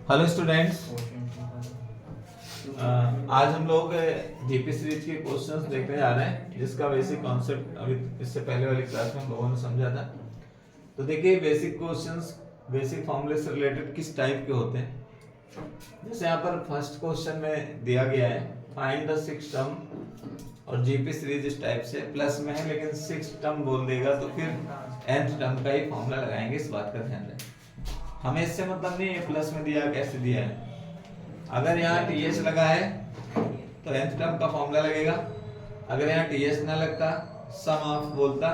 Hello students, आज हम लोग जीपी सीरीज के क्वेश्चंस देखने जा रहे हैं जिसका बेसिक कॉन्सेप्ट अभी इससे पहले वाली क्लास में हम लोगों ने समझा था। तो देखिए बेसिक क्वेश्चंस बेसिक फॉर्मूले से रिलेटेड किस टाइप के होते हैं। जैसे यहाँ पर फर्स्ट क्वेश्चन में दिया गया है फाइंड द सिक्स टर्म, और जीपी सीरीज इस टाइप से प्लस में है लेकिन सिक्स टर्म बोल देगा तो फिर nth टर्म का ही फॉर्मूला लगाएंगे, इस बात का ध्यान रखें। हमें इससे मतलब नहीं है प्लस में दिया कैसे दिया है। अगर यहाँ टीएस लगा है तो nth टर्म का फॉर्मूला लगेगा, अगर यहाँ टीएस ना लगता सम ऑफ बोलता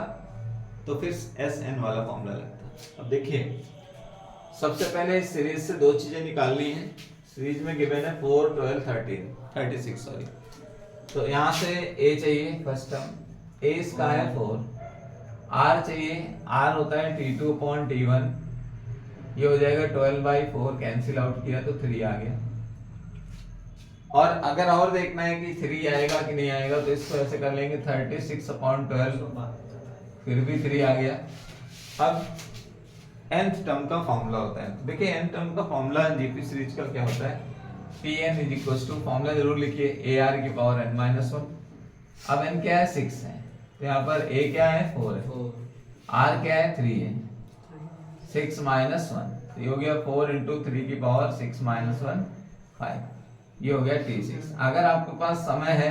तो फिर एसएन वाला फॉर्मूला लगता। अब देखिए सबसे पहले इस सीरीज से दो चीजें निकालनी है। सीरीज में गिवन है 4, 12, 36 सॉरी। तो यहाँ से ए चाहिए फर्स्ट टर्म, ए इसका है 4, आर चाहिए, आर होता है T2 upon T1, ये हो जाएगा 12/4, कैंसिल आउट किया तो 3 आ गया। और अगर और देखना है कि 3 आएगा कि नहीं आएगा तो इसको ऐसे कर लेंगे 36/12, फिर भी 3 आ गया। अब nth टर्म का फॉर्मूला होता है। देखिए nth टर्म का फॉर्मूला जीपी सीरीज का क्या होता है, Pn फॉर्मूला जरूर लिखिए ar की पावर n-1। अब n क्या है 6 है, तो यहाँ पर a क्या है 4 है, r क्या है 3 है, 6 - 1 तो ये हो गया 4 × 3 की पावर 6 - 1 5, ये हो गया T6। अगर आपके पास समय है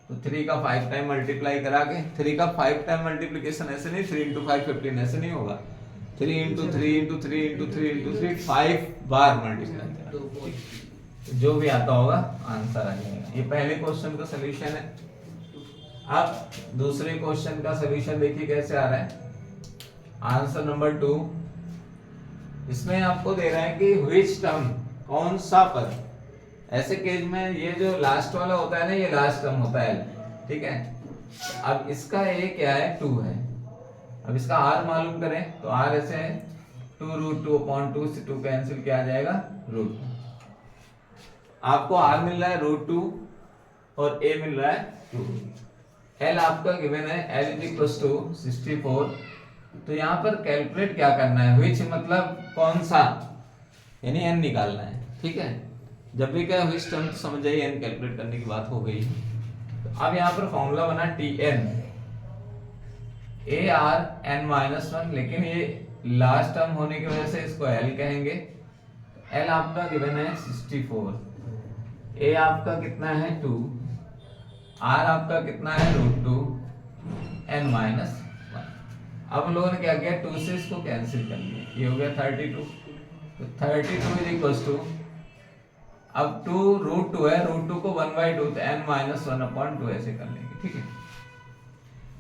तो 3 का 5 टाइम मल्टीप्लाई करा के, 3 का 5 टाइम मल्टीप्लिकेशन ऐसे नहीं 3 × 5 15 ऐसे नहीं होगा, 3 × 3 × 3 × 3 × 3 5 बार मल्टीप्लाई करा, जो भी आता होगा आंसर आ जाएगा। ये पहले क्वेश्चन का सलूशन है। अब दूसरे क्वेश्चन का सलूशन देखिए कैसे आ रहा है। आंसर नंबर 2, इसमें आपको दे रहा है कि व्हिच टर्म, कौन सा पद। ऐसे केस में ये जो लास्ट वाला होता है ना, ये लास्ट टर्म होता है, ठीक है। अब इसका ए क्या है 2 है। अब इसका r मालूम करें तो r ऐसे है 2√2/2 से 2 कैंसिल किया आ जाएगा √2। आपको r मिल रहा है √2 और a मिल रहा है 2। l आपका गिवन है l = 64। तो यहाँ पर कैलकुलेट क्या करना है, व्हिच मतलब कौन सा, यानी n निकालना है, ठीक है। जब भी क्या व्हिच टर्म तो समझ जाइए n कैलकुलेट करने की बात हो गई। तो अब यहाँ पर फॉर्मूला बना Tn ar n-1, लेकिन ये लास्ट टर्म होने की वजह से इसको l कहेंगे। l आपका गिवन है 64, a आपका कितना है 2, r आपका कितना है √2 n-1। अब हम लोगों ने क्या किया 2 से इसको कैंसिल कर लिया, ये हो गया 32। तो 32 = अब 2 √2 है, √2 को 1/2 तो n-1/2 ऐसे कर लेंगे, ठीक है।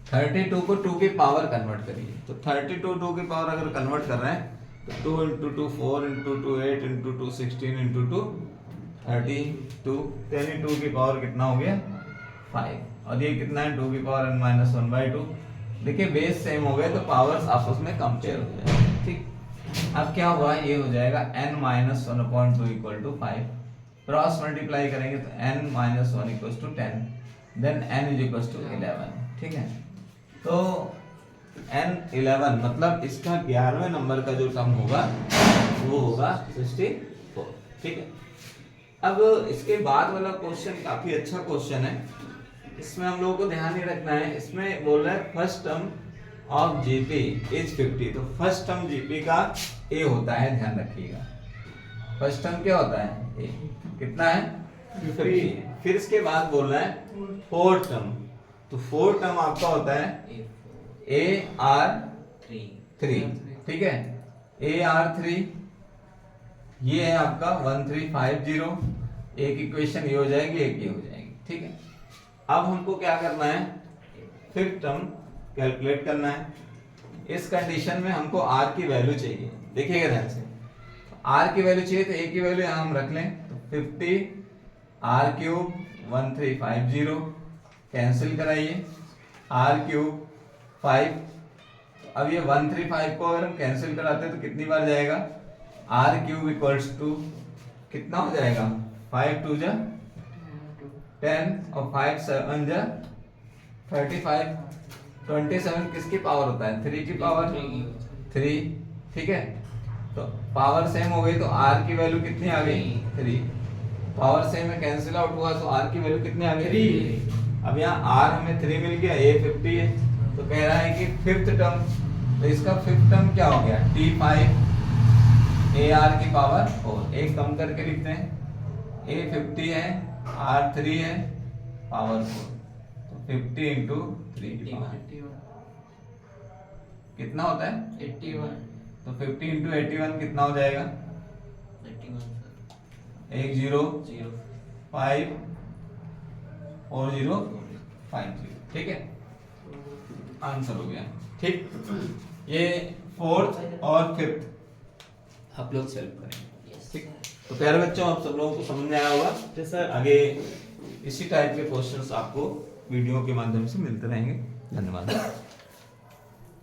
32 को 2 की पावर कन्वर्ट करिए, तो 32 2 की पावर अगर कन्वर्ट कर रहे हैं तो 2 × 2 4 × 2 8 × 2 16 × 2 32, 2 की पावर कितना हो गया 5, और ये कितना है 2 की पावर n-1/2। देखिए बेस सेम हो गए तो पावर्स आपस में कंपेयर हो जाएगा, ठीक। अब क्या हुआ, ये हो जाएगा n-1/2 = 5, क्रॉस मल्टीप्लाई करेंगे तो n-1 = 10, देन n = 11, ठीक है। तो n11 मतलब इसका 11वें नंबर का जो टर्म होगा वो होगा 64, ठीक है। अब इसके बाद वाला क्वेश्चन काफी अच्छा क्वेश्चन है। इसमें हम लोगों को ध्यान ही रखना है, इसमें बोल रहा है first term of GP is 50। तो फर्स्ट टर्म जीपी का ए होता है, ध्यान रखिएगा। फर्स्ट टर्म क्या होता है, ए कितना है 50। फिर इसके बाद बोल रहा है फोर्थ टर्म, तो फोर्थ टर्म आपका होता है AR3, ठीक है। AR3 ये है आपका 1350, एक इक्वेशन ये हो जाएगी, एक ये हो जाएगी, ठीक है। अब हमको क्या करना है, फिफ्थ टर्म कैलकुलेट करना है। इस कंडीशन में हमको r की वैल्यू चाहिए, देखिएगा ध्यान से। r की वैल्यू चाहिए तो a की वैल्यू यहां हम रख लें, तो 50 r³ 1350 कैंसिल कराइए, r³ 5। अब ये 135 को अगर हम कैंसिल कराते हैं तो कितनी बार जाएगा, r³ = कितना हो जाएगा 5 × 2 = 10 और 5 × 7 = 35। 27 किसकी पावर होता है 3 की पावर 3, ठीक है। तो पावर सेम हो गई तो r की वैल्यू कितनी आ गई 3। पावर सेम में कैंसिल आउट हुआ तो r की वैल्यू कितनी आ गई 3। अब यहाँ r हमें 3 मिल गया, a 50 है, तो कह रहा है कि फिफ्थ टर्म, तो इसका फिफ्थ टर्म क्या हो गया t5 ar की पावर 4। एक कम करके लिखते हैं, a 50 है, r 3 है, पावर 4, तो 50 इंटू 3 की पावर कितना होता है 81। तो 50 इंटू 81 कितना हो जाएगा 1005 4050। ठीक है, आंसर हो गया। ठीक, ये फोर्थ और फिफ्थ आप लोग सेल्फ करेंगे। ठीक, तो प्यारे बच्चों आप सब लोगों को समझ में आया होगा सर। आगे इसी टाइप के क्वेश्चंस आपको वीडियो के माध्यम से मिलते रहेंगे। धन्यवाद।